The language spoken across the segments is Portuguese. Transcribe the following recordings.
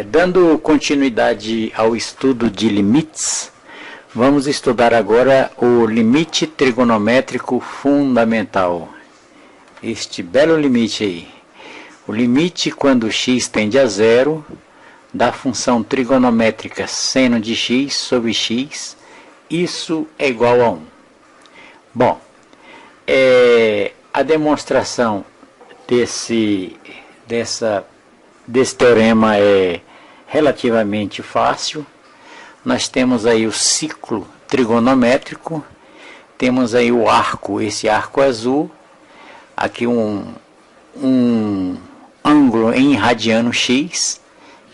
Dando continuidade ao estudo de limites, vamos estudar agora o limite trigonométrico fundamental. Este belo limite aí. O limite quando x tende a zero da função trigonométrica seno de x sobre x, isso é igual a 1. Bom, a demonstração desse teorema é relativamente fácil. Nós temos aí o ciclo trigonométrico, temos aí o arco, esse arco azul, aqui um ângulo em radiano x,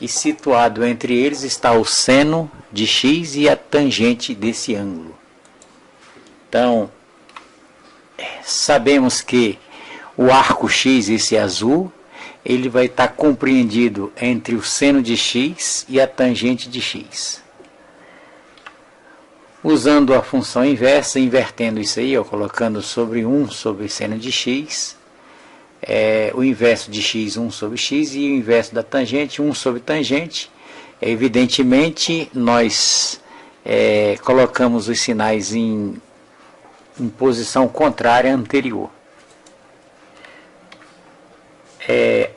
e situado entre eles está o seno de x e a tangente desse ângulo. Então, sabemos que o arco x, esse azul, ele vai estar compreendido entre o seno de x e a tangente de x. Usando a função inversa, invertendo isso aí, colocando sobre 1 sobre seno de x, o inverso de x, 1 sobre x, e o inverso da tangente, 1 sobre tangente. Evidentemente, nós colocamos os sinais em posição contrária anterior.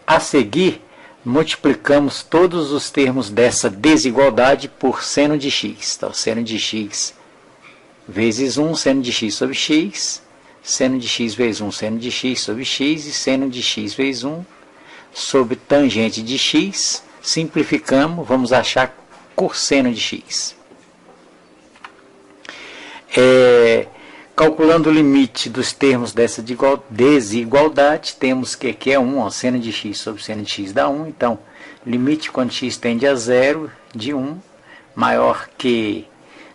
A seguir, multiplicamos todos os termos dessa desigualdade por seno de x. Então, seno de x vezes 1, seno de x sobre x, seno de x vezes 1, seno de x sobre x, e seno de x vezes 1 sobre tangente de x. Simplificamos, vamos achar cosseno de x. Calculando o limite dos termos dessa desigualdade, temos que aqui é 1, seno de x sobre seno de x dá 1. Então, limite quando x tende a zero de 1, maior que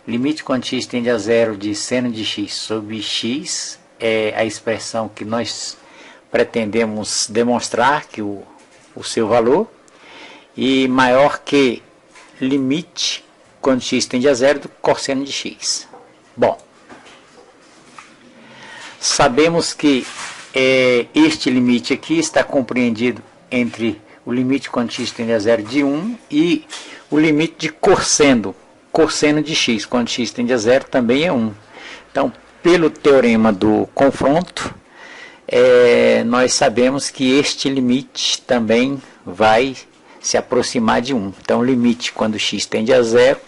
limite quando x tende a zero de seno de x sobre x, é a expressão que nós pretendemos demonstrar, que o seu valor, e maior que limite quando x tende a zero do cosseno de x. Bom, sabemos que este limite aqui está compreendido entre o limite quando x tende a zero de 1 e o limite de cosseno de x, quando x tende a zero também é 1. Então, pelo teorema do confronto, nós sabemos que este limite também vai se aproximar de 1. Então, o limite quando x tende a zero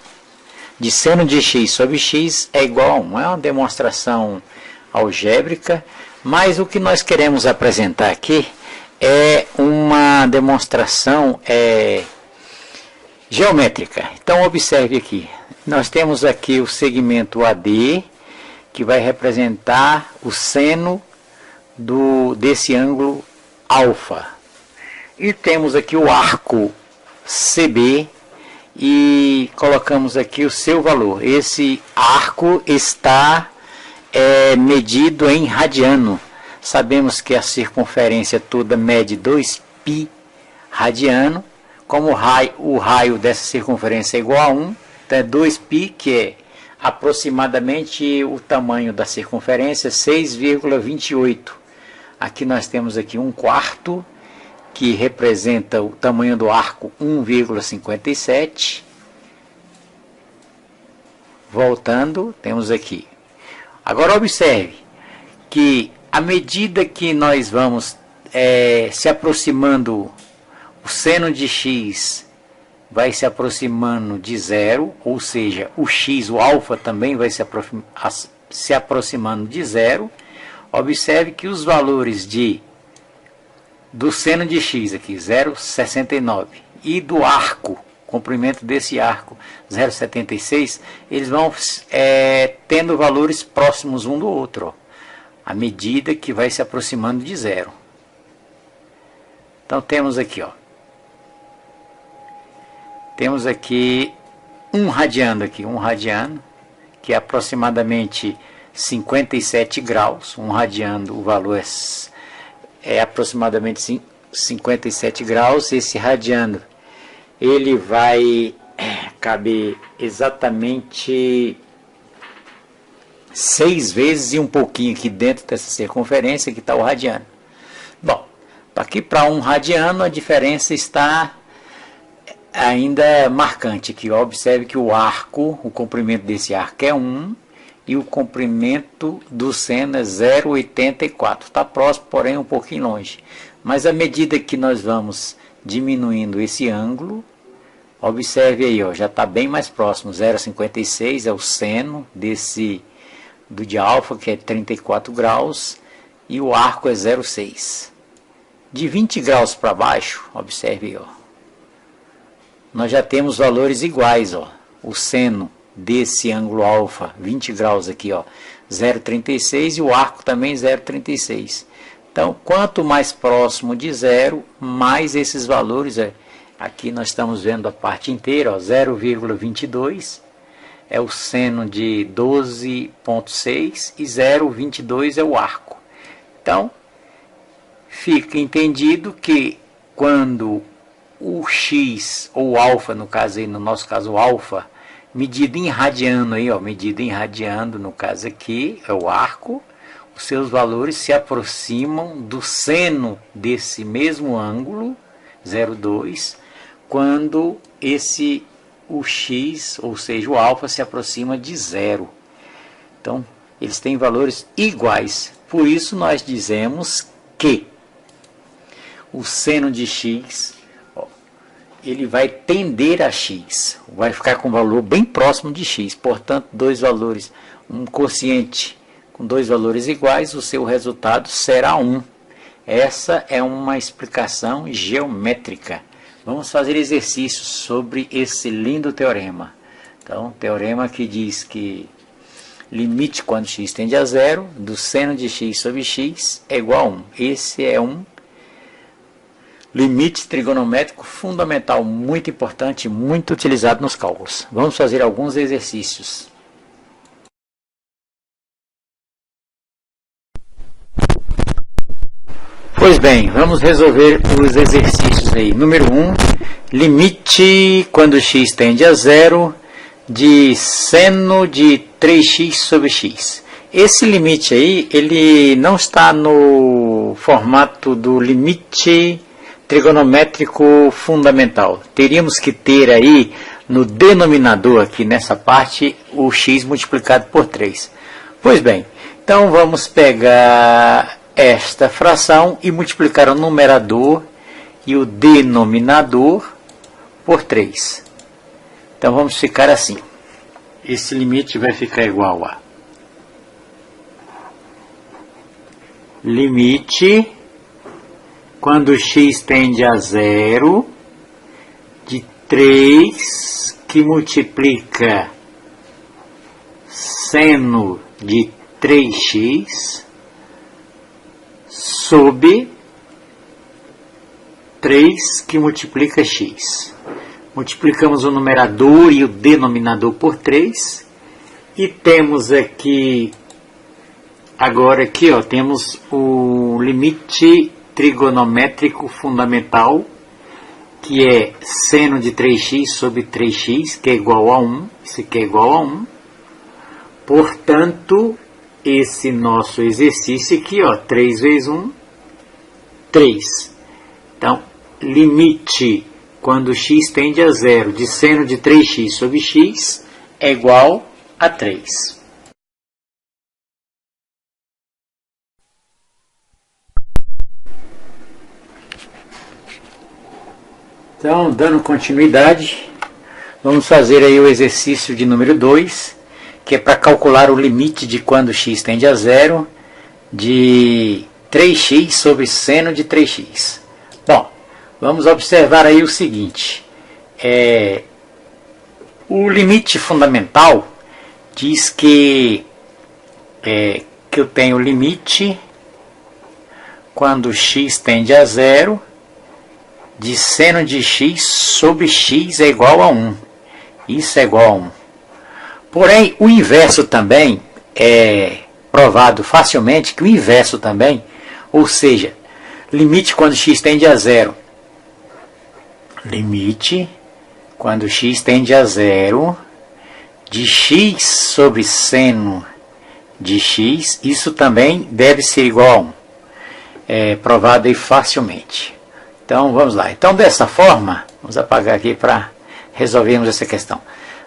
de seno de x sobre x é igual a 1. É uma demonstração algébrica, mas o que nós queremos apresentar aqui é uma demonstração geométrica. Então, observe aqui. Nós temos aqui o segmento AD, que vai representar o seno desse ângulo alfa. E temos aqui o arco CB, e colocamos aqui o seu valor. Esse arco está medido em radiano. Sabemos que a circunferência toda mede 2π radiano. Como o raio dessa circunferência é igual a 1, então é 2π, que é aproximadamente o tamanho da circunferência, 6,28. Aqui nós temos aqui 1/4, que representa o tamanho do arco, 1,57. Voltando, temos aqui. Agora observe que à medida que nós vamos se aproximando, o seno de x vai se aproximando de zero, ou seja, o x, o alfa também vai se aproximando de zero. Observe que os valores do seno de x aqui, 0,69, e do arco, comprimento desse arco, 0,76, eles vão tendo valores próximos um do outro, à medida que vai se aproximando de zero. Então temos aqui, temos aqui um radiano, que é aproximadamente 57 graus. Um radiano, o valor é aproximadamente 57 graus. Esse radiano, ele vai caber exatamente 6 vezes e um pouquinho aqui dentro dessa circunferência que está o radiano. Bom, aqui para um radiano a diferença está ainda marcante aqui, ó. Observe que o arco, o comprimento desse arco é 1 e o comprimento do seno é 0,84. Está próximo, porém um pouquinho longe. Mas à medida que nós vamos diminuindo esse ângulo, observe aí, ó, já está bem mais próximo. 0,56 é o seno do de alfa, que é 34 graus, e o arco é 0,6. De 20 graus para baixo, observe aí, ó, nós já temos valores iguais, ó. O seno desse ângulo alfa, 20 graus aqui, ó, 0,36, e o arco também 0,36. Então, quanto mais próximo de zero, mais esses valores, aqui nós estamos vendo a parte inteira, 0,22 é o seno de 12,6 e 0,22 é o arco. Então, fica entendido que quando o x, ou alfa, no caso aí, no nosso caso o alfa, medido em radiano aí, ó, medido em radiano, no caso aqui, é o arco, os seus valores se aproximam do seno desse mesmo ângulo, 0,2, quando o x, ou seja, o alfa, se aproxima de zero. Então, eles têm valores iguais. Por isso, nós dizemos que o seno de x, ó, ele vai tender a x, vai ficar com um valor bem próximo de x. Portanto, dois valores, um quociente com dois valores iguais, o seu resultado será 1. Essa é uma explicação geométrica. Vamos fazer exercícios sobre esse lindo teorema. Então, teorema que diz que limite quando x tende a zero do seno de x sobre x é igual a 1. Esse é um limite trigonométrico fundamental, muito importante, muito utilizado nos cálculos. Vamos fazer alguns exercícios. Pois bem, vamos resolver os exercícios aí. Número 1, limite quando x tende a zero de seno de 3x sobre x. Esse limite aí, ele não está no formato do limite trigonométrico fundamental. Teríamos que ter aí no denominador, aqui nessa parte, o x multiplicado por 3. Pois bem, então vamos pegar esta fração e multiplicar o numerador e o denominador por 3. Então vamos ficar assim. Esse limite vai ficar igual a limite quando x tende a zero de 3 que multiplica seno de 3x sobre 3 que multiplica x. Multiplicamos o numerador e o denominador por 3. E temos aqui, agora aqui, ó, temos o limite trigonométrico fundamental, que é seno de 3x sobre 3x, que é igual a 1. Isso aqui é igual a 1. Portanto, esse nosso exercício aqui, ó, 3 vezes 1, 3. Então, limite quando x tende a zero de seno de 3x sobre x é igual a 3. Então, dando continuidade, vamos fazer aí o exercício de número 2, que é para calcular o limite de quando x tende a zero de 3x sobre seno de 3x. Bom, vamos observar aí o seguinte. O limite fundamental diz que eu tenho o limite quando x tende a zero de seno de x sobre x é igual a 1. Isso é igual a 1. Porém, o inverso também é provado facilmente, que o inverso também, ou seja, limite quando x tende a zero. Limite quando x tende a zero de x sobre seno de x, isso também deve ser igual a 1. É provado aí facilmente. Então, vamos lá. Então, dessa forma, Vamos apagar aqui para resolvermos essa questão.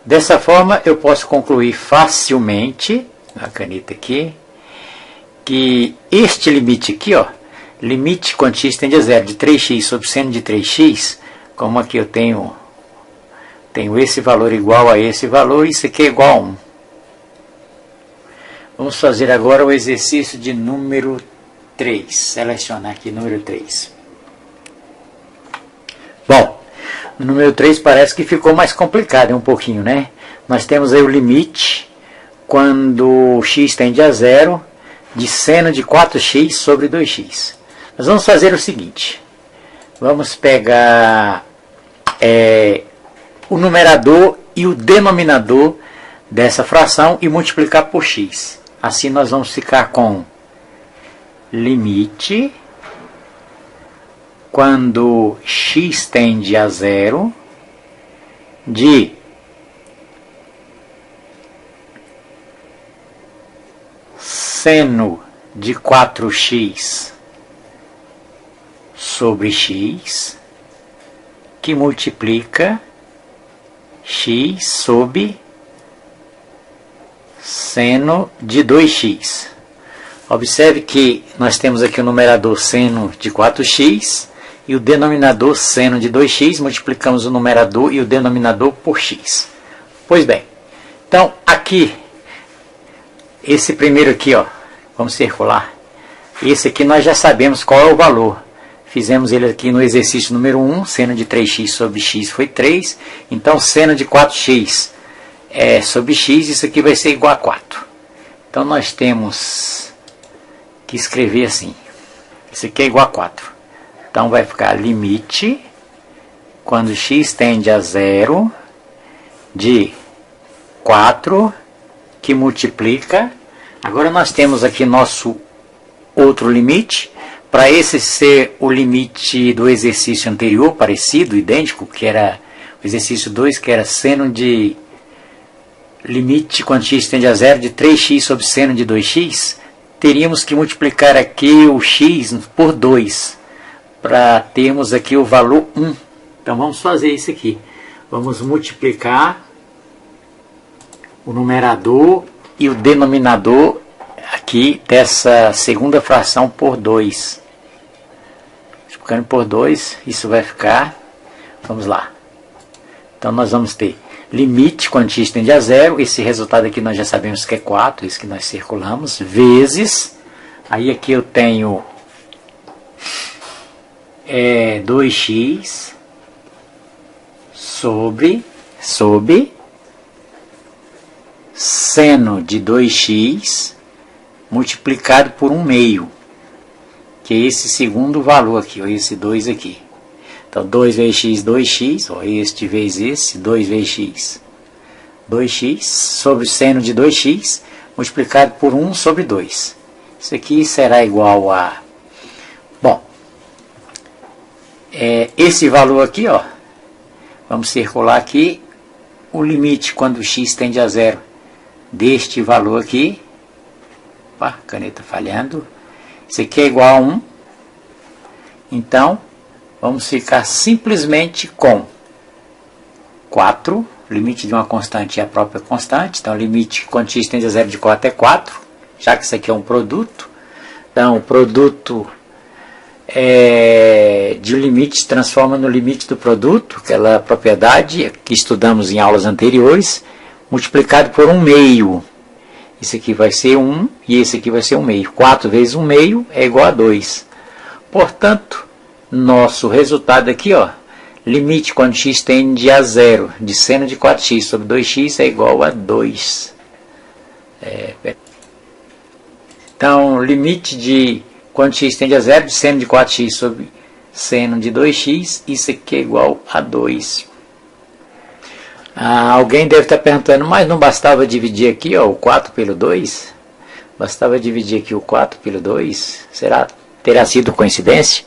Dessa forma, eu posso concluir facilmente, a caneta aqui, que este limite aqui, ó, limite quando x tende a zero de 3x sobre seno de 3x, como aqui eu tenho esse valor igual a esse valor, isso aqui é igual a 1. Vamos fazer agora o exercício de número 3. Selecionar aqui número 3. Bom, no número 3 parece que ficou mais complicado um pouquinho, né? Nós temos aí o limite, quando x tende a zero, de seno de 4x sobre 2x. Nós vamos fazer o seguinte. Vamos pegar o numerador e o denominador dessa fração e multiplicar por x. Assim nós vamos ficar com limite, quando x tende a zero, de seno de 4x sobre x, que multiplica x sobre seno de 2x. Observe que nós temos aqui o numerador seno de 4x e o denominador seno de 2x, multiplicamos o numerador e o denominador por x. Pois bem, então aqui, esse primeiro aqui, ó, vamos circular, esse aqui nós já sabemos qual é o valor. Fizemos ele aqui no exercício número 1, seno de 3x sobre x foi 3, então seno de 4x sobre x, isso aqui vai ser igual a 4. Então nós temos que escrever assim, isso aqui é igual a 4. Então vai ficar limite, quando x tende a zero, de 4, que multiplica. Agora nós temos aqui nosso outro limite. Para esse ser o limite do exercício anterior, parecido, idêntico, que era o exercício 2, que era seno de limite quando x tende a zero de 3x sobre seno de 2x, teríamos que multiplicar aqui o x por 2, para termos aqui o valor 1. Então vamos fazer isso aqui. Vamos multiplicar o numerador e o denominador aqui dessa segunda fração por 2. Multiplicando por 2, isso vai ficar, vamos lá. Então nós vamos ter limite quando x tende a zero, esse resultado aqui nós já sabemos que é 4, isso que nós circulamos, vezes, aí aqui eu tenho 2x sobre seno de 2x multiplicado por 1/2, que é esse segundo valor aqui, ó, esse 2 aqui. Então 2 vezes x, 2x, ó, este vezes esse, 2 vezes x, 2x, sobre seno de 2x, multiplicado por 1 sobre 2. Isso aqui será igual a... Bom, esse valor aqui, ó, vamos circular aqui, o limite quando x tende a zero deste valor aqui, opa, caneta falhando, isso aqui é igual a 1, então vamos ficar simplesmente com 4, limite de uma constante é a própria constante, então o limite quando x tende a zero de 4 é 4, já que isso aqui é um produto, então o produto de limite se transforma no limite do produto, aquela propriedade que estudamos em aulas anteriores, multiplicado por 1/2. Isso aqui vai ser 1 e esse aqui vai ser 1/2. 4 vezes 1/2 é igual a 2. Portanto, nosso resultado aqui, ó, limite quando x tende a zero de seno de 4x sobre 2x é igual a 2. Então, limite de quando x tende a zero de seno de 4x sobre seno de 2x, isso aqui é igual a 2. Alguém deve estar perguntando, mas não bastava dividir aqui, ó, o 4 pelo 2? Bastava dividir aqui o 4 pelo 2? Terá sido coincidência?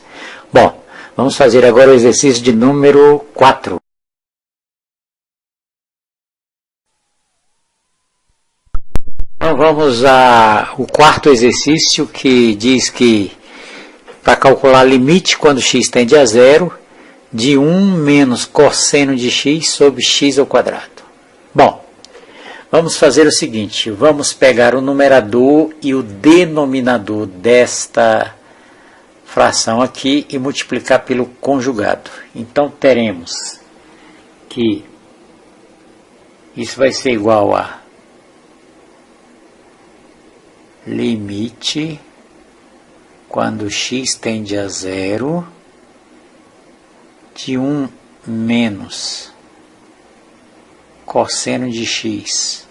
Bom, vamos fazer agora o exercício de número 4. Então vamos ao quarto exercício, que diz que para calcular limite quando x tende a zero de 1 menos cosseno de x sobre x ao quadrado. Bom, vamos fazer o seguinte, vamos pegar o numerador e o denominador desta fração aqui e multiplicar pelo conjugado. Então, teremos que isso vai ser igual a limite quando x tende a zero de 1 menos cosseno de x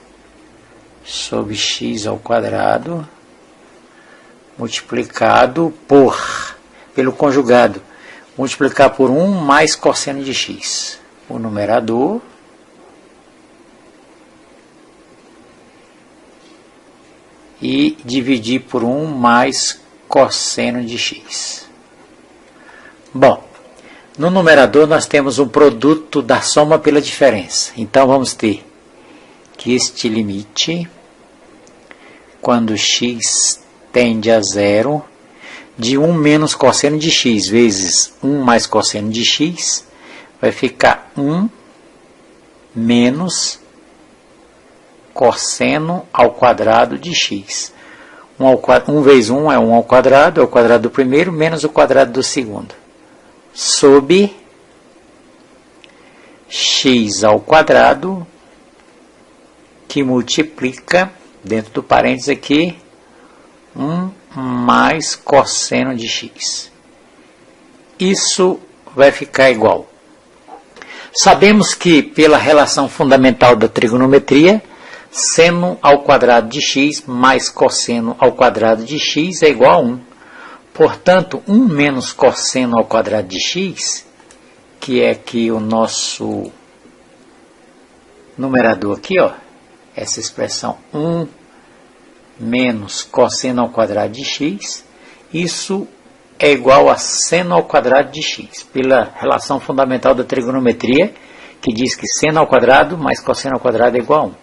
sobre x ao quadrado multiplicado pelo conjugado, multiplicar por 1 mais cosseno de x, o numerador, e dividir por 1 mais cosseno de x. Bom, no numerador nós temos um produto da soma pela diferença. Então vamos ter que este limite, quando x tende a zero, de 1 menos cosseno de x vezes 1 mais cosseno de x, vai ficar 1 menos cosseno ao quadrado de x. 1 vezes 1 é 1 ao quadrado, é o quadrado do primeiro, menos o quadrado do segundo. Sobre x ao quadrado, que multiplica, dentro do parênteses aqui, 1 mais cosseno de x. Isso vai ficar igual. Sabemos que, pela relação fundamental da trigonometria, seno ao quadrado de x mais cosseno ao quadrado de x é igual a 1. Portanto, 1 menos cosseno ao quadrado de x, que é aqui o nosso numerador aqui, ó, essa expressão 1 menos cosseno ao quadrado de x, isso é igual a seno ao quadrado de x, pela relação fundamental da trigonometria, que diz que seno ao quadrado mais cosseno ao quadrado é igual a 1.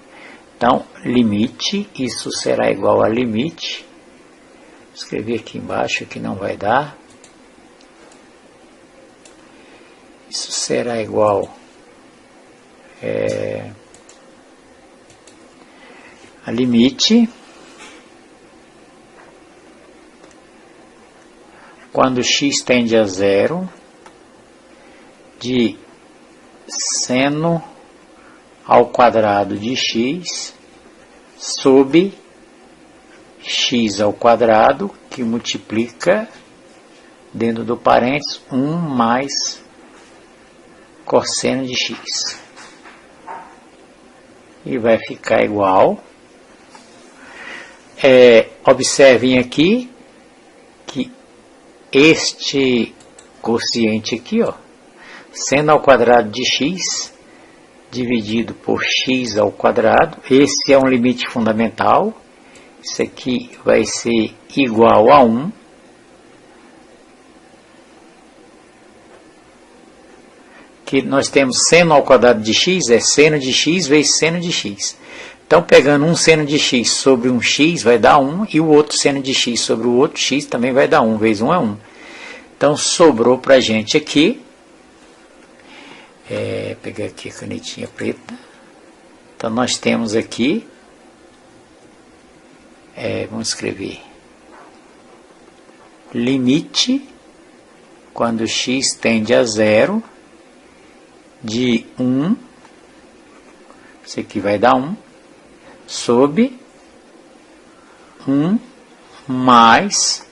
Então, limite, isso será igual a limite, vou escrever aqui embaixo que não vai dar, isso será igual a limite, quando x tende a zero, de seno ao quadrado de x sobre x ao quadrado, que multiplica, dentro do parênteses, 1 mais cosseno de x. E vai ficar igual. Observem aqui que este quociente aqui, ó, seno ao quadrado de x dividido por x ao quadrado, esse é um limite fundamental, isso aqui vai ser igual a 1, que nós temos seno ao quadrado de x, é seno de x vezes seno de x. Então, pegando um seno de x sobre um x vai dar 1, e o outro seno de x sobre o outro x também vai dar 1, vezes 1 é 1. Então, sobrou para a gente aqui, pegar aqui a canetinha preta, então nós temos aqui, vamos escrever, limite, quando x tende a zero, de 1, isso aqui vai dar 1, sobre 1 mais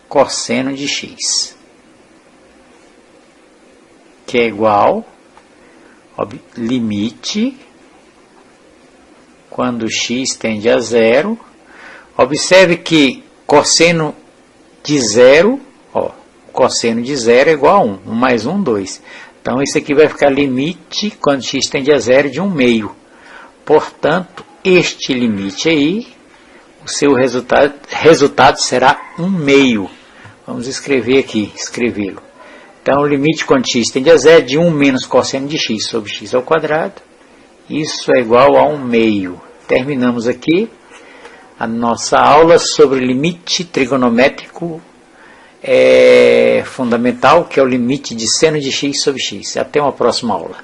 cosseno de x, que é igual, limite, quando x tende a zero, observe que cosseno de zero, cosseno de zero é igual a 1, 1 mais 1, 2. Então, isso aqui vai ficar limite, quando x tende a zero, de 1 meio. Portanto, este limite aí, o seu resultado será 1 meio. Vamos escrever aqui, escrevê-lo. Então, o limite quando x tende a zero é de 1 menos cosseno de x sobre x ao quadrado. Isso é igual a 1 meio. Terminamos aqui a nossa aula sobre limite trigonométrico fundamental, que é o limite de seno de x sobre x. Até uma próxima aula.